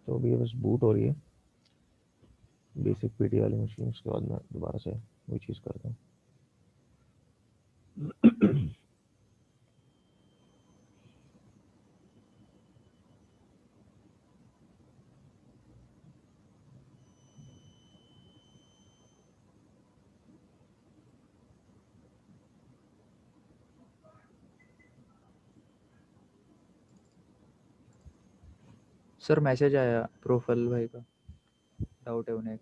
तो अभी ये बस बूट हो रही है बेसिक पीटी वाली मशीन, उसके बाद मैं दोबारा से वही चीज़ करता हूँ। सर मैसेज आया प्रोफाइल भाई का, डाउट है उन्हें।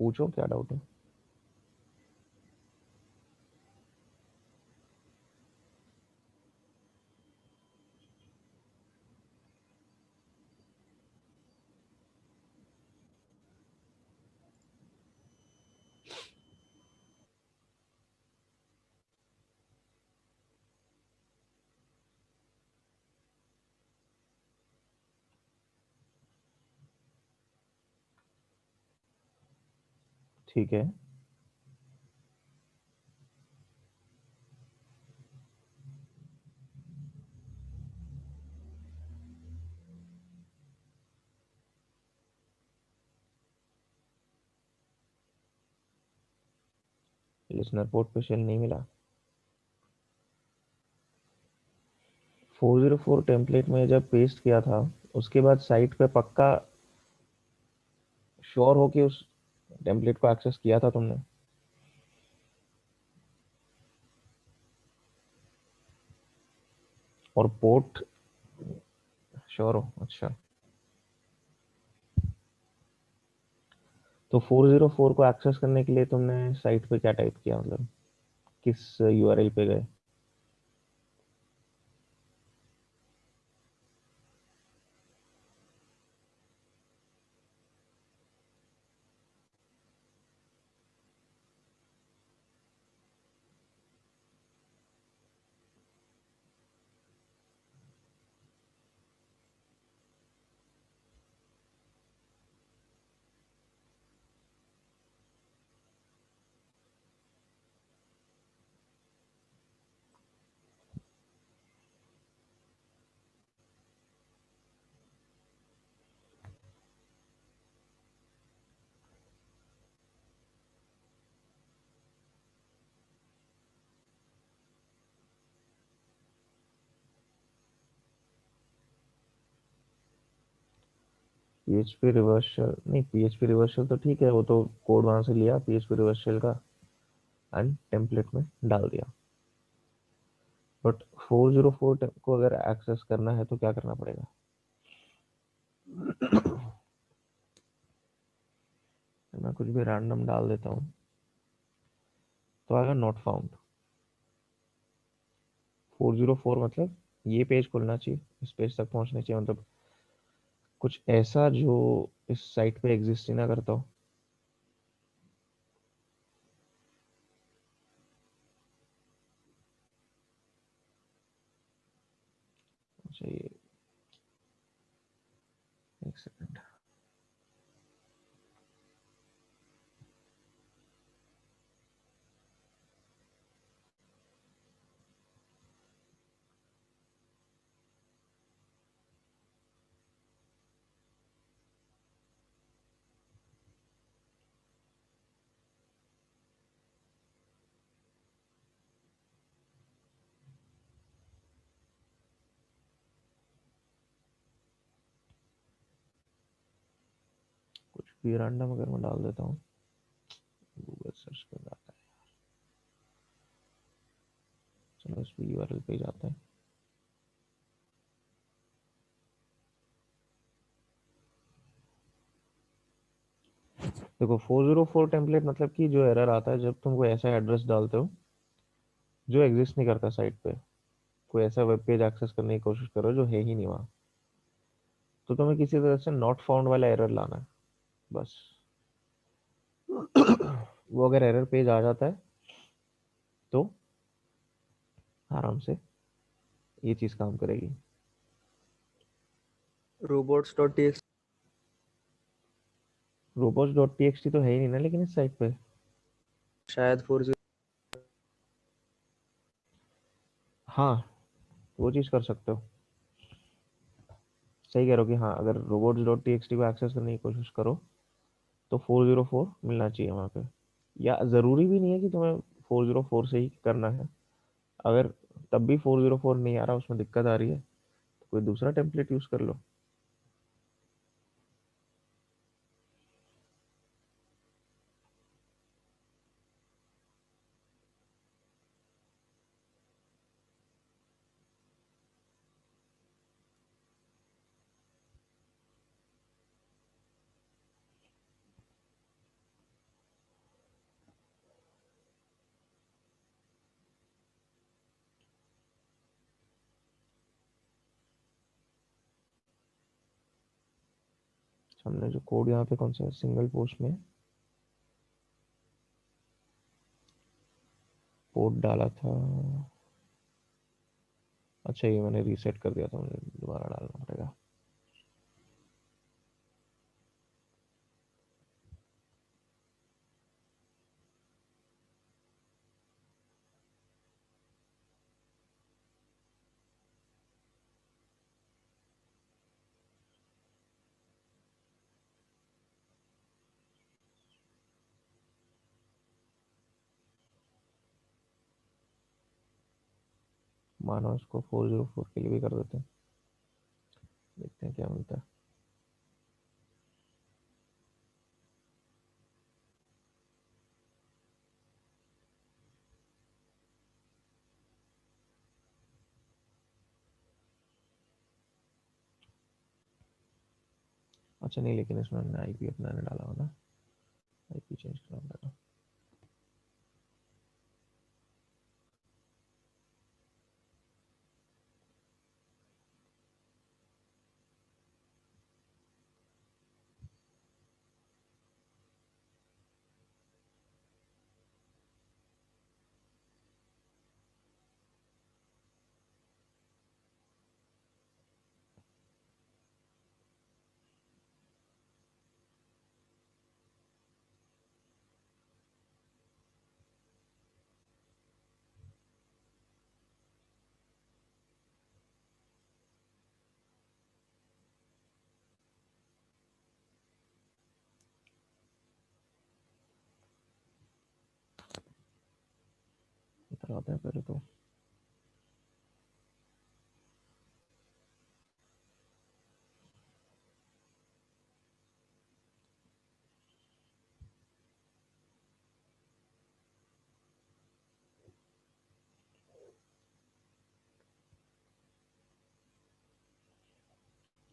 पूछो क्या डाउट है। ठीक है, लिसनर पोर्ट पे शेल नहीं मिला। 404 टेम्पलेट में जब पेस्ट किया था उसके बाद साइट पे पक्का श्योर हो कि उस टेम्पलेट को एक्सेस किया था तुमने? और पोर्ट श्योर हो? अच्छा, तो 404 को एक्सेस करने के लिए तुमने साइट पे क्या टाइप किया, मतलब किस यूआरएल पे गए? पीएचपी रिवर्सल नहीं, पीएचपी रिवर्सल तो ठीक है, वो तो कोड वहां से लिया पीएचपी रिवर्सल का एंड टेम्पलेट में डाल दिया। बट 404 को अगर एक्सेस करना है तो क्या करना पड़ेगा? मैं कुछ भी रैंडम डाल देता हूँ तो आएगा नॉट फाउंड। 404 मतलब ये पेज खुलना चाहिए, इस पेज तक पहुंचना चाहिए, मतलब कुछ ऐसा जो इस साइट पे एग्जिस्ट ही ना करता हो। चाहिए, एक सेकंड। कुछ भी रैंडम अगर मैं डाल देता हूँ, गूगल सर्च पे जाता है। चलो इस पे यूआरएल पे जाते हैं। देखो 404 टेम्पलेट मतलब कि जो एरर आता है जब तुम कोई ऐसा एड्रेस डालते हो जो एग्जिस्ट नहीं करता साइट पे, कोई ऐसा वेब पेज एक्सेस करने की कोशिश करो जो है ही नहीं वहाँ, तो तुम्हें किसी तरह से नॉट फाउंड वाला एरर लाना है बस। वो अगर एरर पेज आ जाता है तो आराम से ये चीज काम करेगी। robots.txt robots.txt तो है ही नहीं ना लेकिन इस साइट पे। शायद 40। हाँ, वो चीज़ कर सकते हो। सही कह रहे हो कि हाँ, अगर robots dot T x T को एक्सेस करने की कोशिश करो तो 404 मिलना चाहिए वहाँ पे। या ज़रूरी भी नहीं है कि तुम्हें 404 से ही करना है। अगर तब भी 404 नहीं आ रहा, उसमें दिक्कत आ रही है, तो कोई दूसरा टेम्पलेट यूज़ कर लो। हमने जो कोड यहाँ पे कौन सा सिंगल पोस्ट में पोर्ट डाला था, अच्छा ये मैंने रीसेट कर दिया था, मुझे दोबारा डालना पड़ेगा। मानो इसको 404 के लिए भी कर देते हैं, देखते हैं क्या मिलता है। अच्छा नहीं, लेकिन इसमें हमने आईपी अपना ने डाला हो ना, आईपी चेंज करना पड़ेगा। इधर आते हैं पहले तो।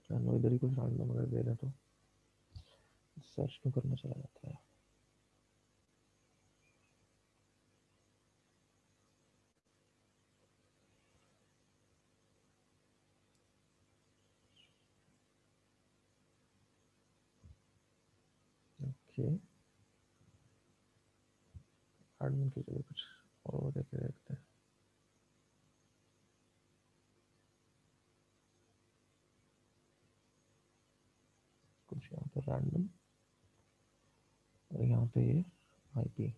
चलो इधर ही कुछ रैंडम अगर दे दें तो सर्च क्यों करना चला जाता है। ओके, एडमिन के लिए कुछ और देखे देखते हैं। कुछ यहाँ पे रैंडम और यहाँ पे ये आईपी।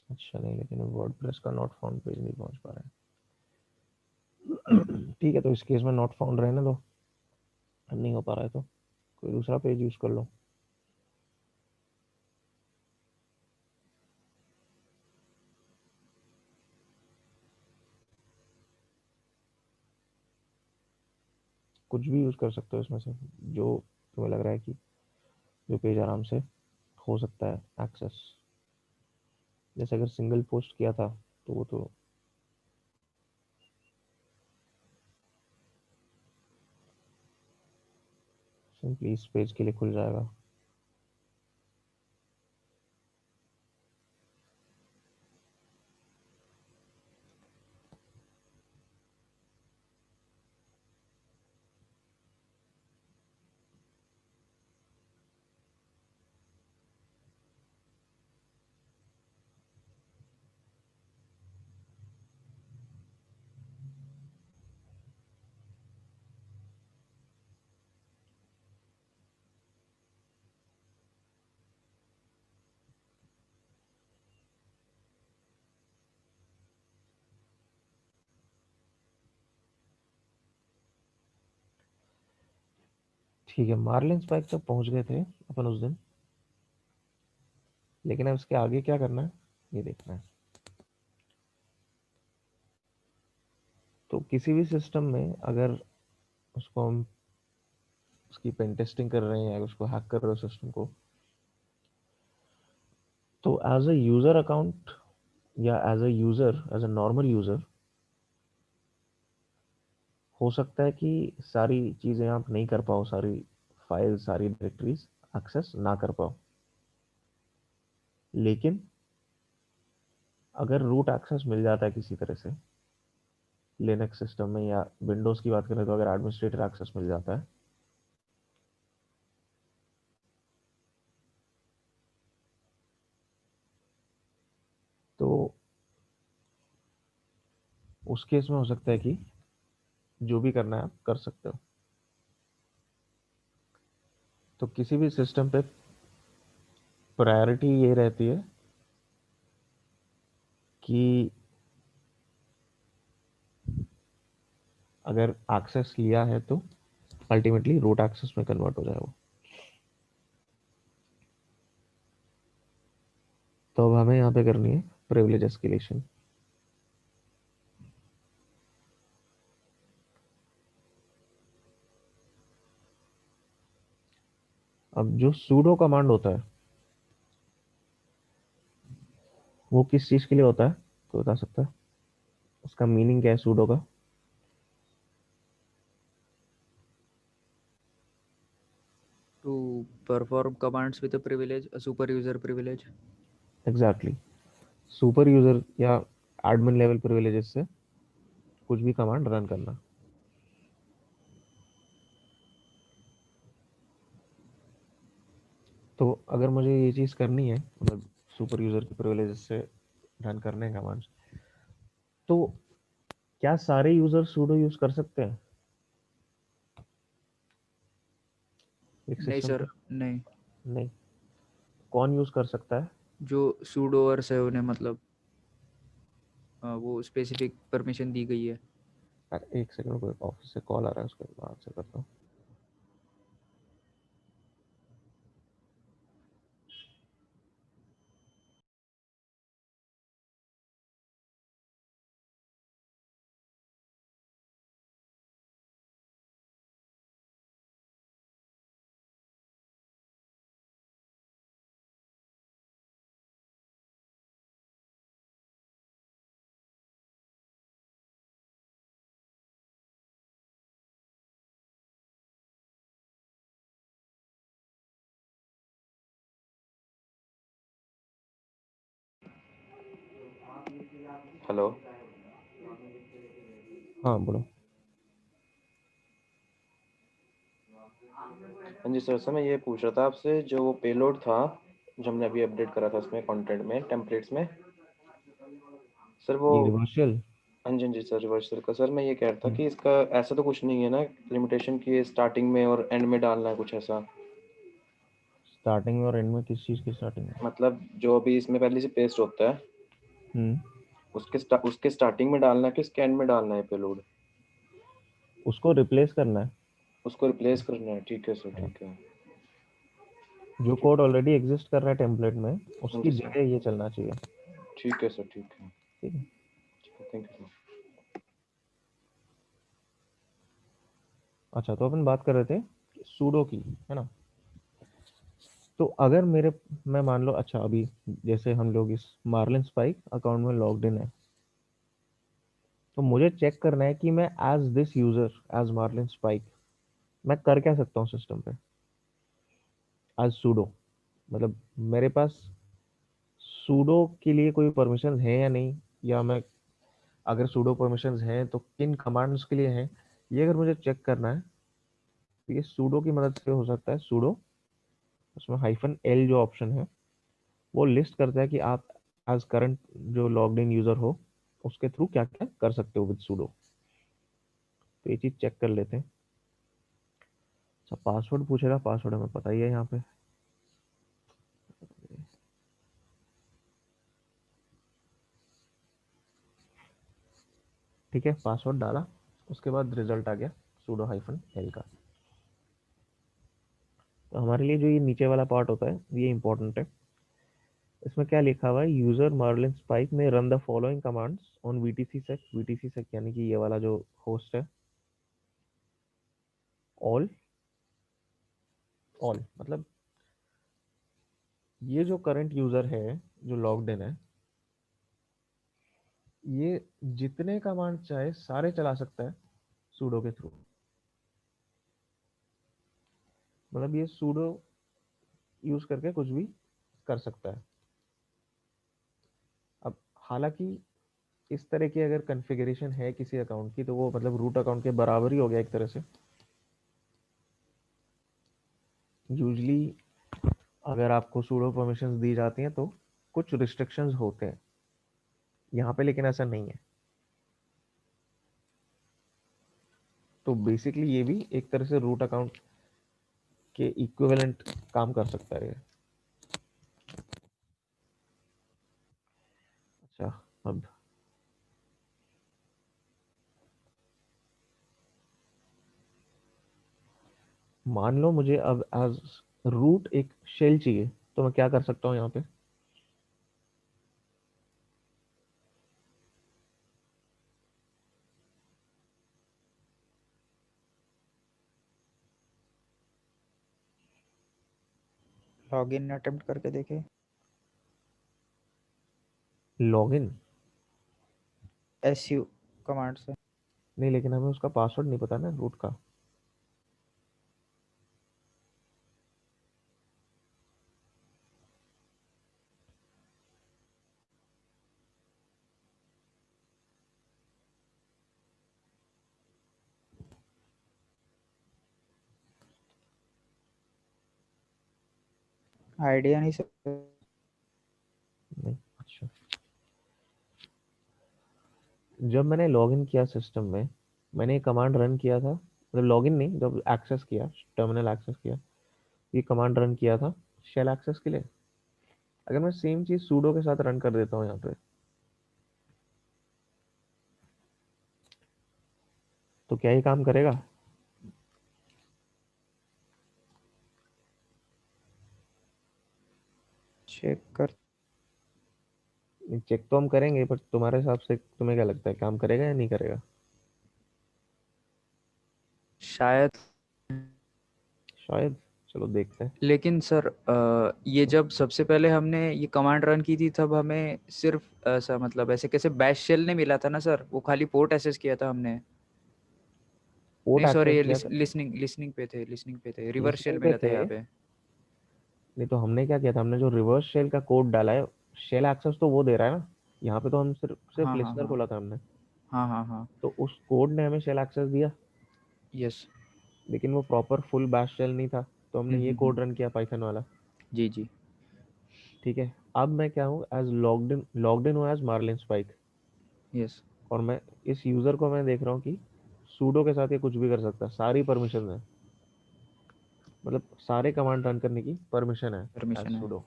अच्छा नहीं, लेकिन वर्डप्रेस का नॉट फाउंड पेज नहीं पहुंच पा रहा है। ठीक है, तो इस केस में नॉट फाउंड रहने दो, नहीं हो पा रहा है तो कोई दूसरा पेज यूज कर लो। कुछ भी यूज कर सकते हो इसमें से, जो तुम्हें लग रहा है कि जो पेज आराम से हो सकता है एक्सेस। जैसे अगर सिंगल पोस्ट किया था तो वो तो सिंपली इस पेज के लिए खुल जाएगा। ठीक है, मार्लिन स्पाइक तक पहुंच गए थे अपन उस दिन, लेकिन अब इसके आगे क्या करना है ये देखना है। तो किसी भी सिस्टम में अगर उसको हम उसकी पेन टेस्टिंग कर रहे हैं या उसको हैक कर रहे हो सिस्टम को, तो एज अ यूजर अकाउंट या as a user, as a normal user, हो सकता है कि सारी चीजें आप नहीं कर पाओ, सारी फाइल, सारी डायरेक्टरीज एक्सेस ना कर पाओ। लेकिन अगर रूट एक्सेस मिल जाता है किसी तरह से लिनक्स सिस्टम में, या विंडोज की बात करें तो अगर एडमिनिस्ट्रेटर एक्सेस मिल जाता है, तो उस केस में हो सकता है कि जो भी करना है आप कर सकते हो। तो किसी भी सिस्टम पे प्रायोरिटी ये रहती है कि अगर एक्सेस लिया है तो अल्टीमेटली रूट एक्सेस में कन्वर्ट हो जाए वो। तो अब हमें यहाँ पे करनी है प्रिविलेज एस्केलेशन। अब जो सूडो कमांड होता है वो किस चीज के लिए होता है, कोई बता सकता है उसका मीनिंग क्या है सूडो का? To perform commands with a privilege, a super user privilege. Exactly, super user या एडमिन लेवल प्रिविलेजेस से कुछ भी कमांड रन करना। तो अगर मुझे ये चीज करनी है, मतलब सुपर यूजर के प्रिविलेजेस से रन करने का कमांड, तो क्या सारे यूजर सूडो यूज कर सकते हैं एक नहीं सिस्टम सर, पे? नहीं। नहीं। कौन यूज कर सकता है? जो सूडोवर्स है उन्हें मतलब वो स्पेसिफिक परमिशन दी गई है। अरे एक सेकंड, कोई ऑफिस से कॉल आ रहा है, उसके बाद से करता हूँ। हेलो। हाँ बोलो। हाँ जी सर, मैं ये पूछ रहा था आपसे, जो वो पेलोड था जो हमने अभी अपडेट करा था उसमें कंटेंट में टेम्पलेट्स में, सर वो। ये रिवर्शियल। हाँ जी हाँ जी सर, रिवर्सल का सर मैं ये कह रहा था कि इसका ऐसा तो कुछ नहीं है ना लिमिटेशन कि ये स्टार्टिंग में और एंड में डालना है कुछ ऐसा? स्टार्टिंग में और एंड में? किस चीज की स्टार्टिंग में? मतलब जो अभी इसमें पहले से पेस्ट होता है हम्म। उसके स्टार्टिंग में डालना है कि उसके एंड में डालना है पेलोड? उसको रिप्लेस करना है। उसको रिप्लेस करना है, ठीक है सर, हाँ। ठीक है। जो कोड ऑलरेडी एग्जिस्ट कर रहा है टेम्पलेट में, हाँ उसकी जी सर, जगह ये चलना चाहिए। ठीक है सर, ठीक है। ठीक है। ठीक है, थैंक यू सर। अच्छा, तो अपन बात कर रहे थे सूडो की, है ना? तो अगर मेरे, मैं मान लो, अच्छा अभी जैसे हम लोग इस मार्लिन स्पाइक अकाउंट में लॉग्ड इन है, तो मुझे चेक करना है कि मैं as this user, as Marlin Spike, मैं कर क्या सकता हूँ सिस्टम पे एज सूडो। मतलब मेरे पास सूडो के लिए कोई परमिशन है या नहीं, या मैं, अगर सूडो परमिशंस हैं तो किन कमांड्स के लिए हैं, ये अगर मुझे चेक करना है तो ये सूडो की मदद से हो सकता है। सूडो, उसमें हाइफन एल जो ऑप्शन है वो लिस्ट करता है कि आप एज करंट जो लॉग्ड इन यूजर हो उसके थ्रू क्या क्या कर सकते हो विद सूडो। तो ये चीज चेक कर लेते हैं। अच्छा, पासवर्ड पूछेगा, पासवर्ड हमें पता ही है यहाँ पे। ठीक है, पासवर्ड डाला, उसके बाद रिजल्ट आ गया सूडो हाइफन एल का। तो हमारे लिए जो ये नीचे वाला पार्ट होता है ये इंपॉर्टेंट है। इसमें क्या लिखा हुआ है, यूजर मार्लिन स्पाइक में run the following commands on VTC sec. VTC sec यानी कि ये वाला जो होस्ट है, ऑल ऑल मतलब ये जो करंट यूजर है जो लॉग्ड इन है, ये जितने कमांड चाहे सारे चला सकता है सूडो के थ्रू। मतलब ये सूडो यूज करके कुछ भी कर सकता है। अब हालांकि इस तरह की अगर कॉन्फ़िगरेशन है किसी अकाउंट की तो वो मतलब रूट अकाउंट के बराबर ही हो गया एक तरह से। यूजली अगर आपको सूडो परमिशंस दी जाती हैं तो कुछ रिस्ट्रिक्शंस होते हैं, यहाँ पे लेकिन ऐसा नहीं है। तो बेसिकली ये भी एक तरह से रूट अकाउंट के इक्विवेलेंट काम कर सकता है ये। अच्छा, अब मान लो मुझे अब एज रूट एक शेल चाहिए, तो मैं क्या कर सकता हूँ यहाँ पे? लॉगिन अटेम्प्ट करके देखे। लॉगिन? SU कमांड से। नहीं, लेकिन हमें उसका पासवर्ड नहीं पता ना रूट का। आइडिया नहीं सर। नहीं, अच्छा। जब मैंने लॉगिन किया सिस्टम में, मैंने एक कमांड रन किया था, मतलब लॉगिन नहीं, जब एक्सेस किया, टर्मिनल एक्सेस किया, ये कमांड रन किया था शेल एक्सेस के लिए। अगर मैं सेम चीज सूडो के साथ रन कर देता हूँ यहाँ पे, तो क्या ये काम करेगा? चेक कर। चेक तो हम करेंगे, पर तुम्हारे हिसाब से तुम्हें क्या लगता है काम करेगा या नहीं करेगा? शायद। शायद। चलो देखते हैं। लेकिन सर ये जब सबसे पहले हमने ये कमांड रन की थी तब हमें सिर्फ ऐसा मतलब ऐसे कैसे बैश शेल नहीं मिला था ना सर, वो खाली पोर्ट एसेस किया था हमने। पोर्ट नहीं सॉरी, एक्सेस ये किया था। लिसनिंग लिसनिंग पे थे, रिवर्स शेल लिसनिंग पे मिला था थे। यहाँ पे। नहीं तो हमने क्या किया था, हमने जो रिवर्स शेल का कोड डाला है, शेल एक्सेस तो वो दे रहा है ना, यहाँ पे तो हम सिर्फ सिर्फ हाँ हाँ लिसनर हाँ खोला था हमने। हाँ हाँ हाँ। तो उस कोड ने हमें शेल एक्सेस दिया, यस। लेकिन वो प्रॉपर फुल बैश शेल नहीं था, तो हमने ये हम्म। कोड रन किया पाइथन वाला। जी जी। ठीक है। अब मैं क्या हूँ, एज लॉग्ड इन हूँ एज मार्लिन स्पाइक, यस। और मैं इस यूजर को मैं देख रहा हूँ कि सूडो के साथ ये कुछ भी कर सकता है, सारी परमिशन है, मतलब सारे कमांड रन करने की परमिशन है एज परमिशन है। सूडो।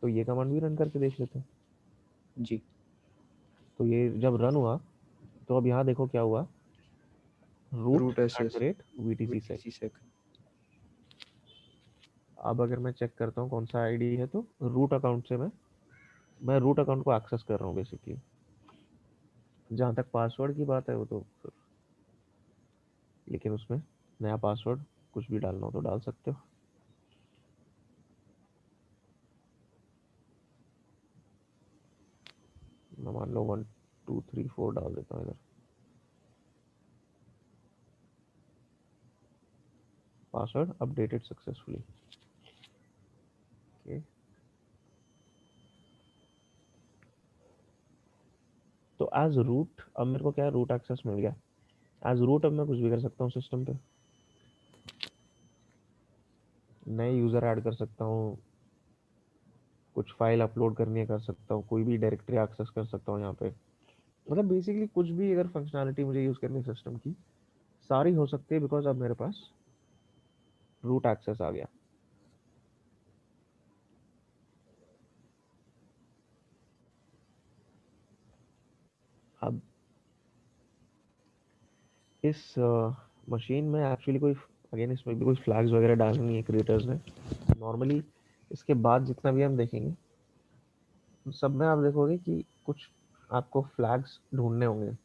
तो ये कमांड भी रन करके देख लेते हैं। जी। तो ये जब रन हुआ, तो अब यहाँ देखो क्या हुआ, root root at the access. Rate VTC sec. VTC sec. अब अगर मैं चेक करता हूँ कौन सा आईडी है, तो रूट अकाउंट से मैं रूट अकाउंट को एक्सेस कर रहा हूँ बेसिकली। जहाँ तक पासवर्ड की बात है वो तो फिर, लेकिन उसमें नया पासवर्ड कुछ भी डालना हो तो डाल सकते हो। मैं मान लो 1 2 3 4 डाल देता हूँ इधर। Password updated successfully. ओके। तो एज रूट अब मेरे को क्या है, रूट एक्सेस मिल गया। एज रूट अब मैं कुछ भी कर सकता हूँ सिस्टम पे, नए यूजर ऐड कर सकता हूँ, कुछ फाइल अपलोड करनी है कर सकता हूँ, कोई भी डायरेक्टरी एक्सेस कर सकता हूँ यहाँ पे। मतलब बेसिकली कुछ भी अगर फंक्शनैलिटी मुझे यूज करनी है सिस्टम की, सारी हो सकती है, बिकॉज अब मेरे पास रूट एक्सेस आ गया। अब इस मशीन में एक्चुअली कोई अगेन इसमें भी कोई फ्लैग्स वगैरह डालनी नहीं है क्रिएटर्स ने नॉर्मली। इसके बाद जितना भी हम देखेंगे सब में आप देखोगे कि कुछ आपको फ्लैग्स ढूंढने होंगे,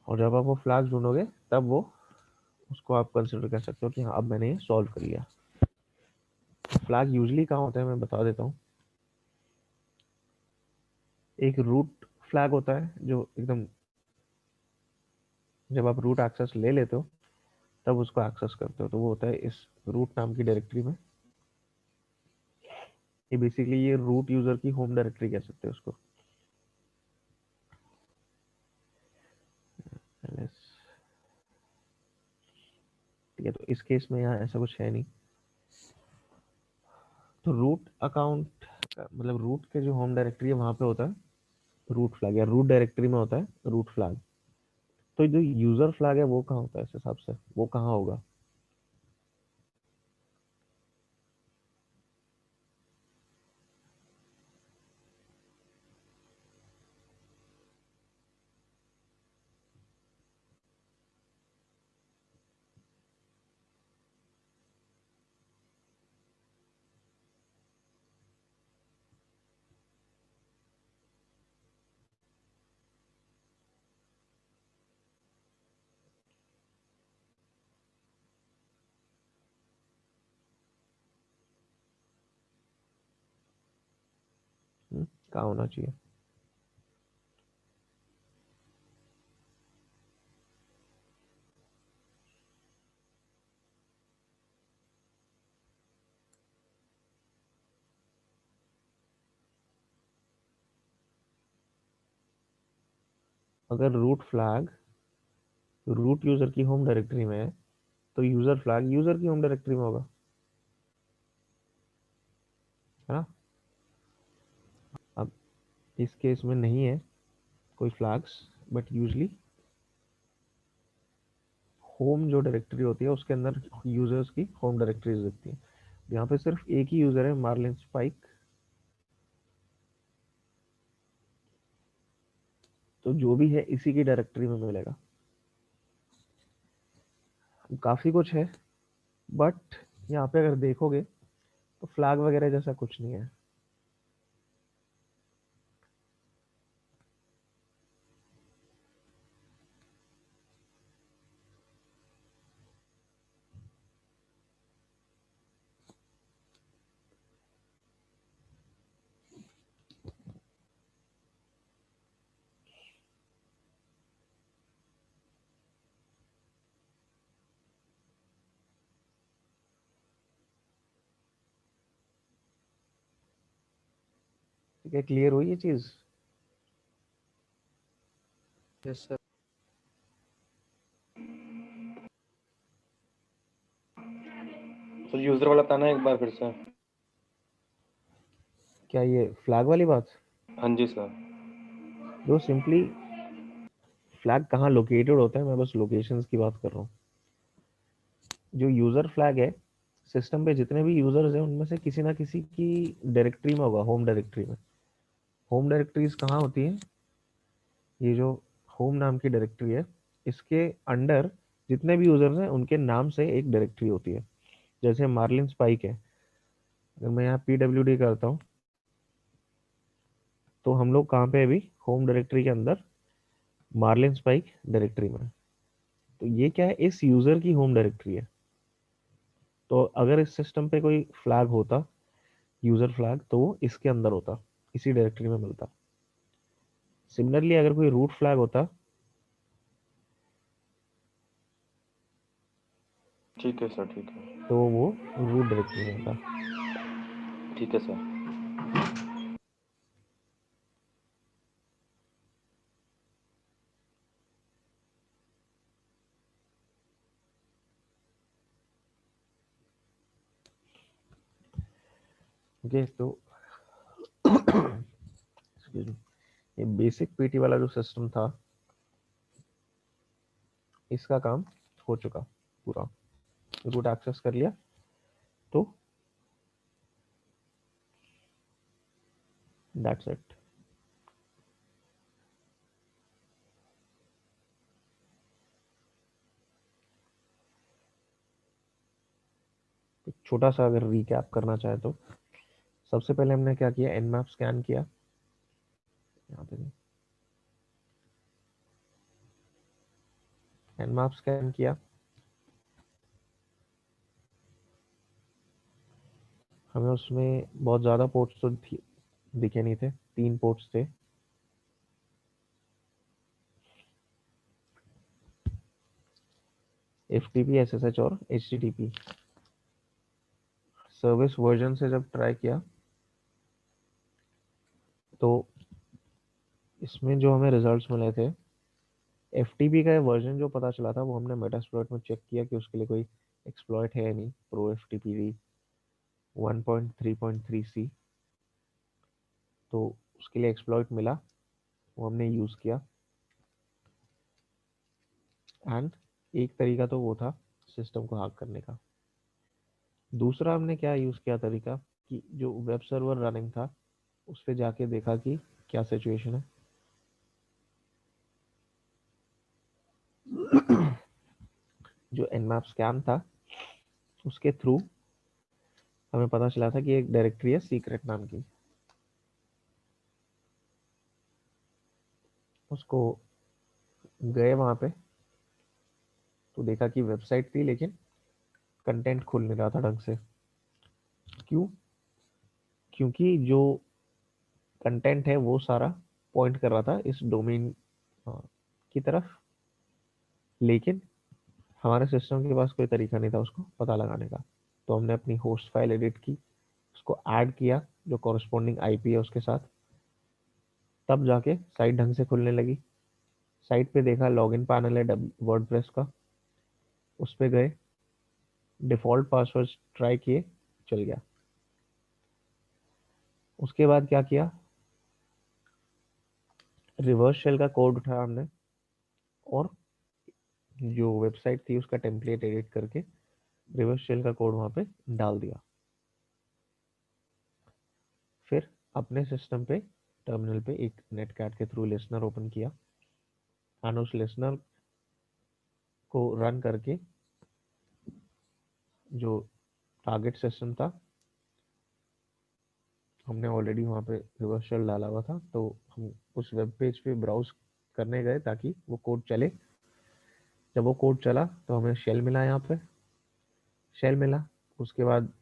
और जब आप वो फ्लैग्स ढूंढोगे तब वो उसको आप कंसिडर कर सकते हो कि हाँ अब मैंने ये सॉल्व कर लिया। फ्लैग यूजली कहाँ होता है मैं बता देता हूँ। एक रूट फ्लैग होता है जो एकदम, जब आप रूट एक्सेस ले लेते हो तब उसको एक्सेस करते हो, तो वो होता है इस रूट नाम की डायरेक्टरी में। ये बेसिकली ये रूट यूजर की होम डायरेक्टरी कह सकते हैं उसको। ठीक है, तो इस केस में यहाँ ऐसा कुछ है नहीं। तो रूट अकाउंट मतलब रूट के जो होम डायरेक्टरी है वहां पे होता है रूट फ्लैग, या रूट डायरेक्टरी में होता है रूट फ्लैग। तो जो यूजर फ्लैग है वो कहाँ होता है इस हिसाब से, वो कहाँ होगा? कहाँ होना चाहिए? अगर रूट फ्लैग रूट यूजर की होम डायरेक्टरी में है तो यूजर फ्लैग यूजर की होम डायरेक्टरी में होगा, है ना? अब इस केस में नहीं है कोई फ्लैग्स, बट यूजली होम जो डायरेक्टरी होती है उसके अंदर यूजर्स की होम डायरेक्टरीज दिखती है। यहाँ पे सिर्फ एक ही यूजर है मार्लिन स्पाइक, तो जो भी है इसी की डायरेक्टरी में मिलेगा। काफी कुछ है, बट यहाँ पे अगर देखोगे तो फ्लैग वगैरह जैसा कुछ नहीं है। ठीक है, क्लियर हुई ये चीज? Yes sir. तो यूजर वाला बताना एक बार फिर से। क्या ये फ्लैग वाली बात? हाँ जी सर। जो सिंपली फ्लैग कहाँ लोकेटेड होता है, मैं बस लोकेशंस की बात कर रहा हूँ। जो यूजर फ्लैग है, सिस्टम पे जितने भी यूजर्स हैं उनमें से किसी ना किसी की डायरेक्टरी में होगा, होम डायरेक्टरी में। होम डायरेक्टरीज कहाँ होती है? ये जो होम नाम की डायरेक्टरी है इसके अंडर जितने भी यूजर्स हैं उनके नाम से एक डायरेक्टरी होती है। जैसे मार्लिन स्पाइक है, अगर मैं यहाँ PWD करता हूँ तो हम लोग कहाँ पे अभी होम डायरेक्टरी के अंदर मार्लिन स्पाइक डायरेक्टरी में। तो ये क्या है, इस यूजर की होम डायरेक्टरी है। तो अगर इस सिस्टम पे कोई फ्लैग होता, यूजर फ्लैग, तो वो इसके अंदर होता, इसी डायरेक्टरी में मिलता। सिमिलरली अगर कोई रूट फ्लैग होता ठीक है सर, ठीक है। तो वो रूट डायरेक्टरी में होता। ठीक है सर। ओके, तो excuse me, ये बेसिक PT वाला जो सिस्टम था इसका काम हो चुका पूरा। रूट एक्सेस कर लिया तो दैट्स इट। छोटा सा अगर रिकैप करना चाहे तो सबसे पहले हमने क्या किया, एनमैप स्कैन किया, यहाँ पे एनमैप स्कैन किया, हमें उसमें बहुत ज़्यादा पोर्ट्स तो दिखे नहीं थे, 3 पोर्ट्स थे। FTP, SSH और HTTP। सर्विस वर्जन से जब ट्राई किया तो इसमें जो हमें रिजल्ट्स मिले थे, FTP का वर्जन जो पता चला था वो हमने मेटास्प्लॉइट में चेक किया कि उसके लिए कोई एक्सप्लॉइट है नहीं, प्रो FTP 1.3.3c, तो उसके लिए एक्सप्लॉइट मिला, वो हमने यूज़ किया। एंड एक तरीका तो वो था सिस्टम को हैक करने का। दूसरा हमने क्या यूज़ किया तरीका कि जो वेब सर्वर रनिंग था उस पर जाके देखा कि क्या सिचुएशन है। जो nmap स्कैन था उसके थ्रू हमें पता चला था कि एक डायरेक्टरी है सीक्रेट नाम की, उसको गए वहां पे तो देखा कि वेबसाइट थी लेकिन कंटेंट खुल नहीं रहा था ढंग से। क्यों? क्योंकि जो कंटेंट है वो सारा पॉइंट कर रहा था इस डोमेन की तरफ, लेकिन हमारे सिस्टम के पास कोई तरीका नहीं था उसको पता लगाने का। तो हमने अपनी होस्ट फाइल एडिट की, उसको ऐड किया जो कॉरस्पॉन्डिंग आईपी है उसके साथ, तब जाके साइट ढंग से खुलने लगी। साइट पे देखा लॉगिन पैनल है वर्डप्रेस का, उस पे गए, डिफॉल्ट पासवर्ड ट्राई किए, चल गया। उसके बाद क्या किया, रिवर्स शेल का कोड उठाया हमने और जो वेबसाइट थी उसका टेम्पलेट एडिट करके रिवर्स शेल का कोड वहां पे डाल दिया। फिर अपने सिस्टम पे टर्मिनल पे एक नेटकैट के थ्रू लिसनर ओपन किया एंड उस लिसनर को रन करके जो टारगेट सिस्टम था, हमने ऑलरेडी वहाँ पे रिवर्स शेल डाला हुआ था, तो हम उस वेब पेज पे ब्राउज करने गए ताकि वो कोड चले। जब वो कोड चला तो हमें शेल मिला, यहाँ पे शेल मिला। उसके बाद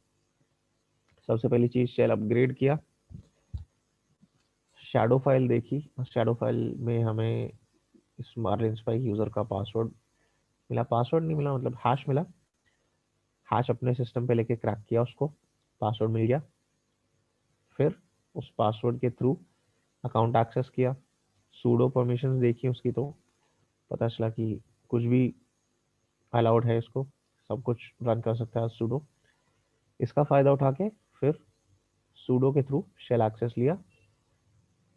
सबसे पहली चीज शेल अपग्रेड किया, शैडो फाइल देखी, शैडो फाइल में हमें इस मार्लिन स्पाइक यूजर का पासवर्ड मिला, पासवर्ड नहीं मिला मतलब हैश मिला। हैश अपने सिस्टम पे लेके क्रैक किया उसको, पासवर्ड मिल गया। फिर उस पासवर्ड के थ्रू अकाउंट एक्सेस किया, सूडो परमिशंस देखी उसकी, तो पता चला कि कुछ भी अलाउड है, इसको सब कुछ रन कर सकता है सूडो। इसका फायदा उठा के फिर सूडो के थ्रू शेल एक्सेस लिया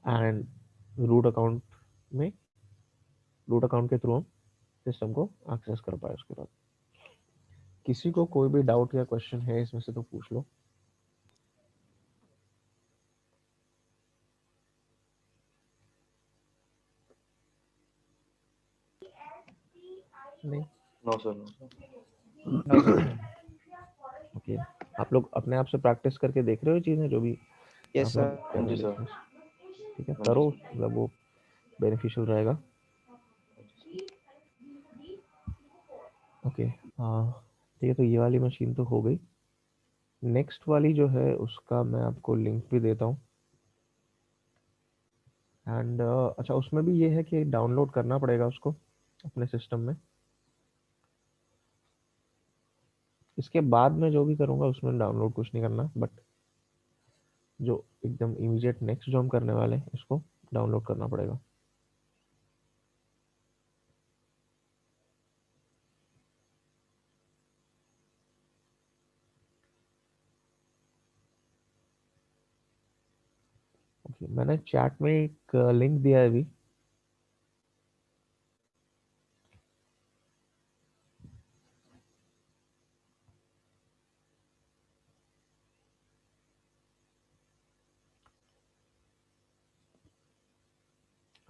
एंड रूट अकाउंट में रूट अकाउंट के थ्रू हम सिस्टम को एक्सेस कर पाए। उसके बाद किसी को कोई भी डाउट या क्वेश्चन है इसमें से तो पूछ लो। नहीं? No sir, no sir. No sir. Okay, आप लोग अपने आप से प्रैक्टिस करके देख रहे हो चीजें जो भी यस आप लोग सर। कह हाँ रहे जी हो सर, लेक्चर्स, ठीक है हाँ जी करो, सर, मतलब वो बेनिफिशियल रहेगा। हाँ जी सर। ओके, ठीक है, तो ये वाली मशीन तो हो गई। नेक्स्ट वाली जो है उसका मैं आपको लिंक भी देता हूँ। एंड अच्छा, उसमें भी ये है कि डाउनलोड करना पड़ेगा उसको अपने सिस्टम में। इसके बाद मैं जो भी करूँगा उसमें डाउनलोड कुछ नहीं करना, बट जो एकदम इमीडिएट नेक्स्ट जो हम करने वाले हैं इसको डाउनलोड करना पड़ेगा। ओके, मैंने चैट में एक लिंक दिया है अभी,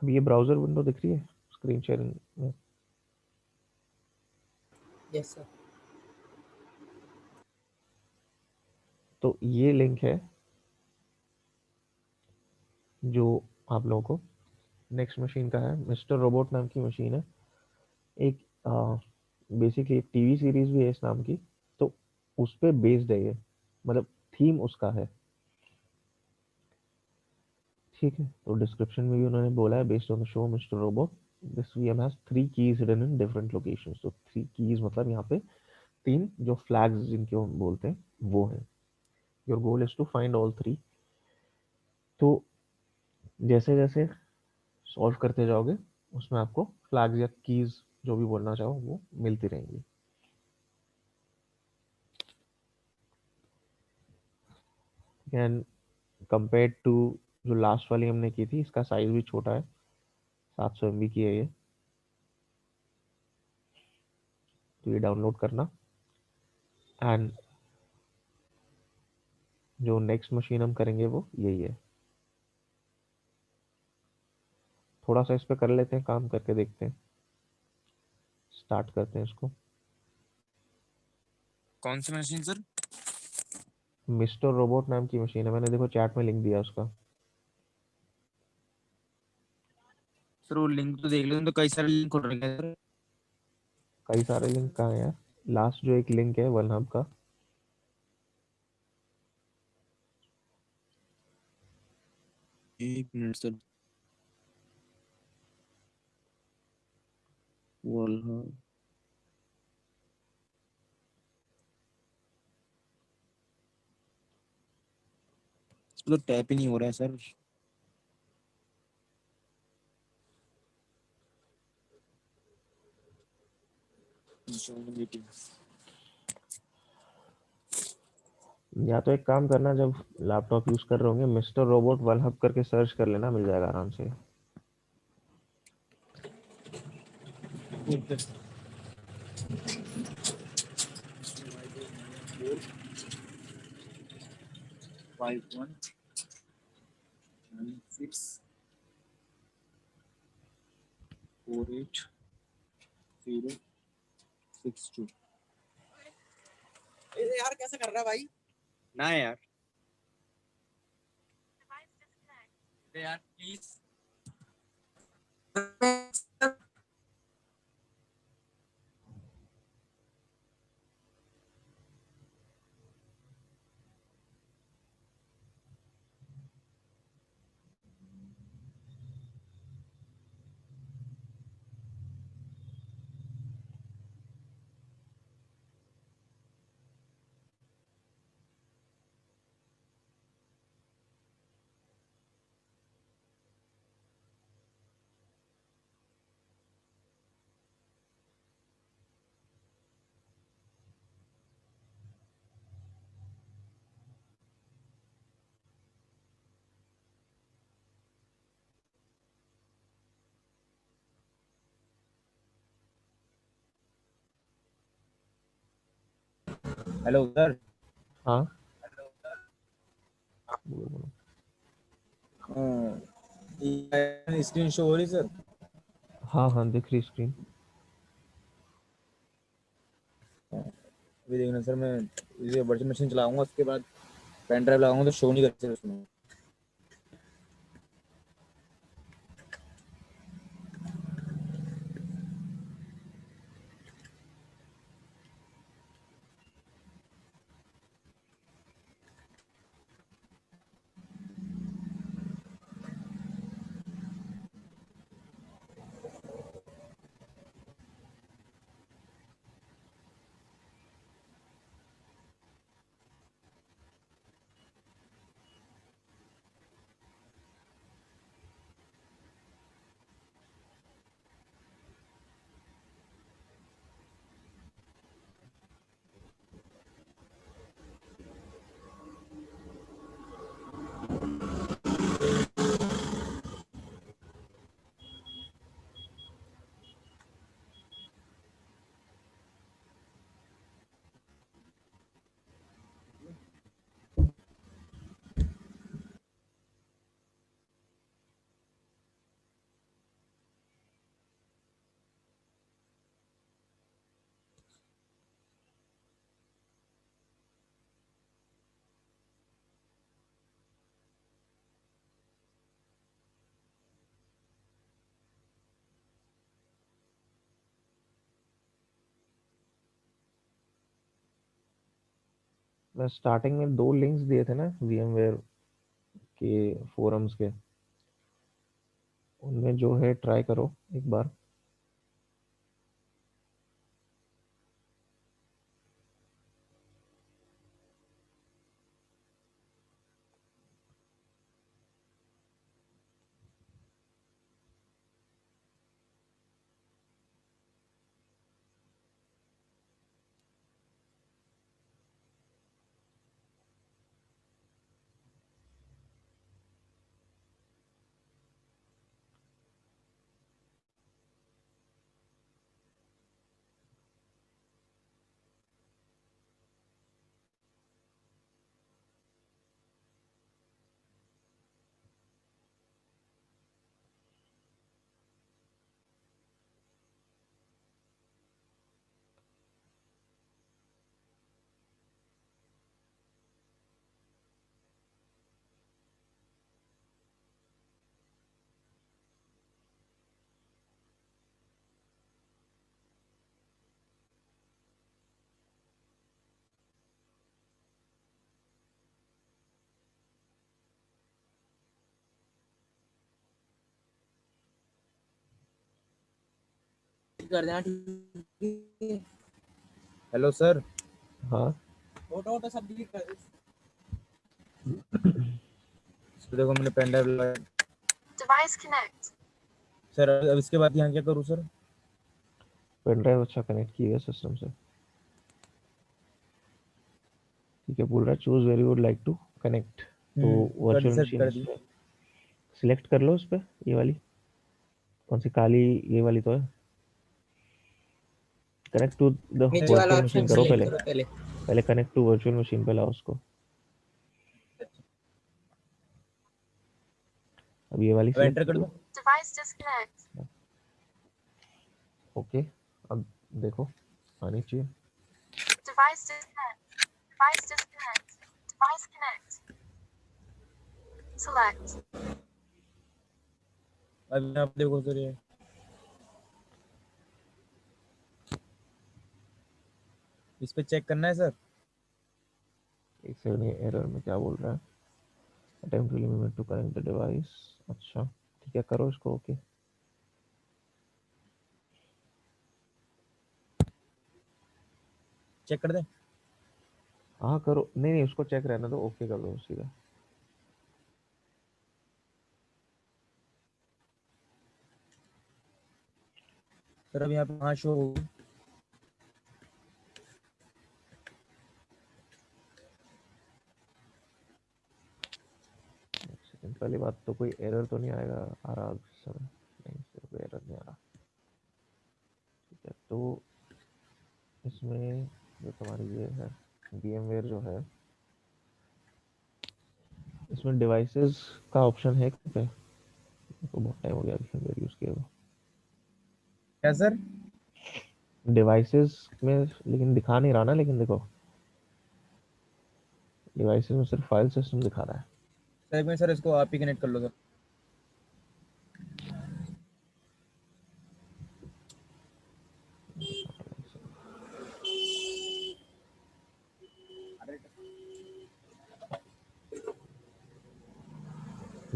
अब ये ब्राउजर विंडो दिख रही है स्क्रीन शेयरिंग में। Yes sir. तो ये लिंक है जो आप लोगों को नेक्स्ट मशीन का है। मिस्टर रोबोट नाम की मशीन है, एक बेसिकली एक टीवी सीरीज भी है इस नाम की, तो उस पे बेस्ड है ये, मतलब थीम उसका है। ठीक है, तो डिस्क्रिप्शन में भी उन्होंने बोला है based on the show mister robot this VM has 3 keys hidden in different locations. तो 3 कीज मतलब यहाँ पे 3 जो फ्लैग्स जिनको हम बोलते हैं वो है। Your goal is to find all 3। तो जैसे जैसे सॉल्व करते जाओगे उसमें आपको फ्लैग्स या कीज जो भी बोलना चाहो वो मिलती रहेंगी। एंड कंपेयर टू जो लास्ट वाली हमने की थी, इसका साइज भी छोटा है, 700 MB की है ये। तो ये डाउनलोड करना। एंड जो नेक्स्ट मशीन हम करेंगे वो यही है। थोड़ा सा इस पे कर लेते हैं, काम करके देखते हैं, स्टार्ट करते हैं इसको। कौन सी मशीन सर? मिस्टर रोबोट नाम की मशीन है, मैंने देखो चैट में लिंक दिया उसका। सर वो लिंक तो देख लो, तो कई सारे लिंक हो रखे हैं सर। कई सारे लिंक कहाँ हैं यार? लास्ट जो एक लिंक है वन हब का, एक मिनट सर। वॉल हाँ, इसमें तो टैप ही नहीं हो रहा है सर। या तो एक काम करना, जब लैपटॉप यूज कर रहे होंगे मिस्टर रोबोट वन हब करके सर्च कर लेना, मिल जाएगा आराम से। 51964862 यार कैसे कर रहा है भाई? ना यार, अरे यार प्लीज। Hello sir. हाँ स्क्रीन शो हो रही सर? हाँ हाँ, दिख रही स्क्रीन। अभी देखना सर, मैं ये वर्चुअल मशीन चलाऊंगा, उसके बाद पेन ड्राइव लगाऊंगा तो शो नहीं करते उसमें। मैं स्टार्टिंग में 2 लिंक्स दिए थे ना VMware के फोरम्स के, उनमें जो है ट्राई करो एक बार। कर देना ठीक है। Hello sir. हाँ फोटो सब डिलीट कर दे। तो देखो मैंने पेन ड्राइव लगाया। Device connect. सर अब इसके बाद यहाँ क्या करूँ सर? पेन ड्राइव अच्छा कनेक्ट की है सिस्टम से। ठीक है, बोल रहा है choose where you would like to connect, तो कर दी वर्चुअल सर, मशीन कर दी। सिलेक्ट कर लो उस पे, ये वाली कौन सी काली, ये वाली तो है। कनेक्ट टू द नीचे वाला वर्चुअल ऑप्शन मशीन करो सिलेक्ट पहले, करो पहले। पहले कनेक्ट टू वर्चुअल मशीन पे लाओ उसको। अब ये वाली अब सिलेक्ट एंटर कर कर लो। दो। Device disconnect. ओके, अब देखो आनी चाहिए। Device disconnect. Device disconnect. Device connect. Select. अब यहाँ पे देखो सर, ये इस पे चेक करना है सर। एक सेकंड, ये एरर में क्या बोल रहा है। Attempt to limit to connect the device. अच्छा ठीक है, करो इसको ओके। चेक कर दे। हाँ करो, नहीं नहीं उसको चेक रहना दो, ओके कर दो सीधा। सर अब यहाँ पे हाँ शो होगी। सेकंड, पहली बात तो कोई एरर तो नहीं आएगा आ रहा इस समय, नहीं सर कोई एरर नहीं आ रहा। ठीक है, तो इसमें जो तुम्हारी ये है VMware जो है, इसमें डिवाइसेस का ऑप्शन है कहीं पे? तो बहुत टाइम हो गया VMware यूज किए हुए। क्या सर? डिवाइसेस में लेकिन दिखा नहीं रहा ना, लेकिन देखो डिवाइसेस में सिर्फ फाइल सिस्टम दिखा रहा है। सर एक मिनट सर, इसको आप ही कनेक्ट कर लो सर।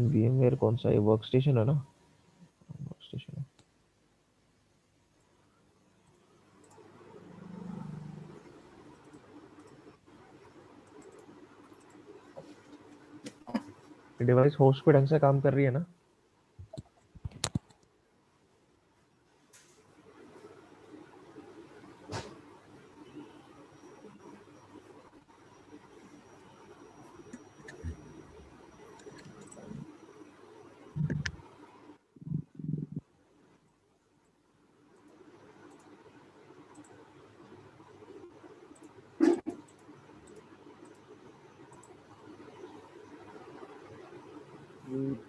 VMware कौन सा, ये वर्क स्टेशन है ना, वर्क स्टेशन है। डिवाइस होस्ट पे ढंग से काम कर रही है ना?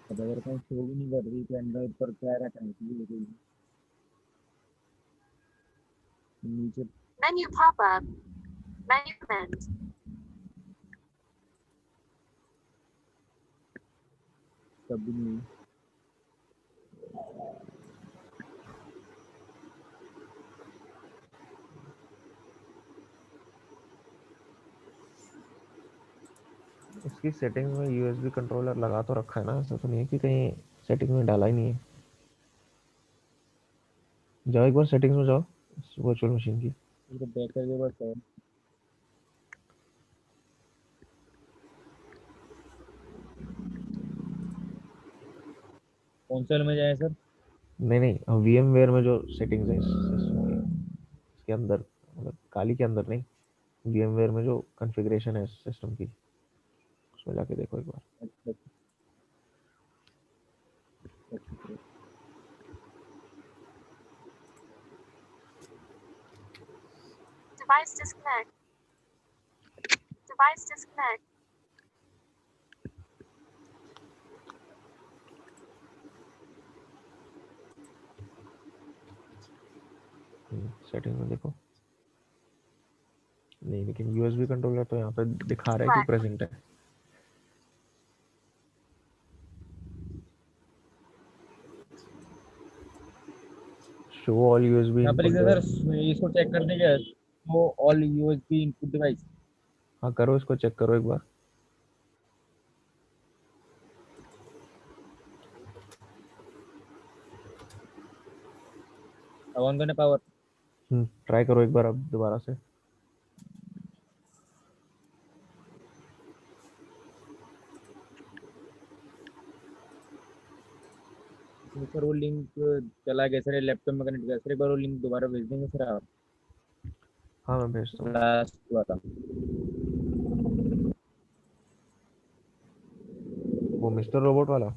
पता करता हूँ, शो भी नहीं कर रही कि एंड्रॉइड पर क्या रहता है नीचे। Menu pop-up. Menu command. तब भी नहीं। इसकी सेटिंग में यूएसबी कंट्रोलर लगा तो रखा है ना, ऐसा तो नहीं है कि कहीं सेटिंग में डाला ही नहीं है। जाओ एक बार सेटिंग्स में जाओ वर्चुअल मशीन की। इसको बैक करके बस है। कंसोल में जाए सर। नहीं नहीं, VMware में जो सेटिंग्स है इस सिस्टम की, इसके अंदर, मतलब काली के अंदर नहीं, VMware में जो कॉन्फ़िगरेशन है सिस्टम की, उसमें जाके देखो एक बार। अच्छा अच्छा। Device disconnect. Device disconnect. Setting में देखो। नहीं, लेकिन यूएसबी कंट्रोलर तो यहाँ पे दिखा रहा है कि Black. प्रेजेंट है। शो ऑल यूएसबी यहाँ पर इनपुट लिखा डिवाइस। सर, इसको चेक कर दीजिए। वो ऑल यूएसबी इनपुट डिवाइस। हाँ करो, इसको चेक करो एक बार। ऑन करने पावर। ट्राई करो एक बार अब दोबारा से। सर वो लिंक चला गया सर, लैपटॉप में कनेक्ट किया सर, एक बार वो लिंक दोबारा भेज देंगे सर आप। हाँ मैं भेजता हूँ। लास्ट वाला। वो मिस्टर रोबोट वाला।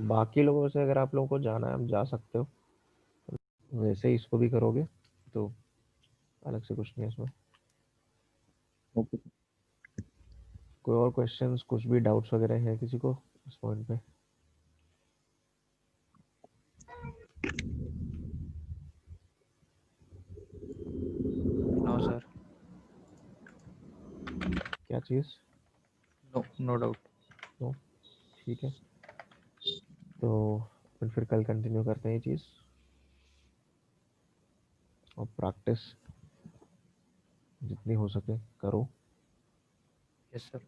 बाकी लोगों से अगर आप लोगों को जाना है, आप जा सकते हो, वैसे ही इसको भी करोगे तो अलग से कुछ नहीं है इसमें। ओके। कोई और क्वेश्चंस, कुछ भी डाउट्स वगैरह है किसी को इस पॉइंट पे? No sir. क्या चीज़? No no doubt. नो, ठीक है। तो फिर कल कंटिन्यू करते हैं ये चीज़, और प्रैक्टिस जितनी हो सके करो। Yes sir.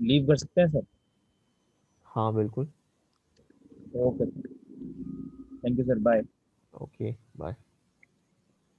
लीव कर सकते हैं सर। हाँ बिल्कुल। Okay, thank you sir, bye. Okay bye.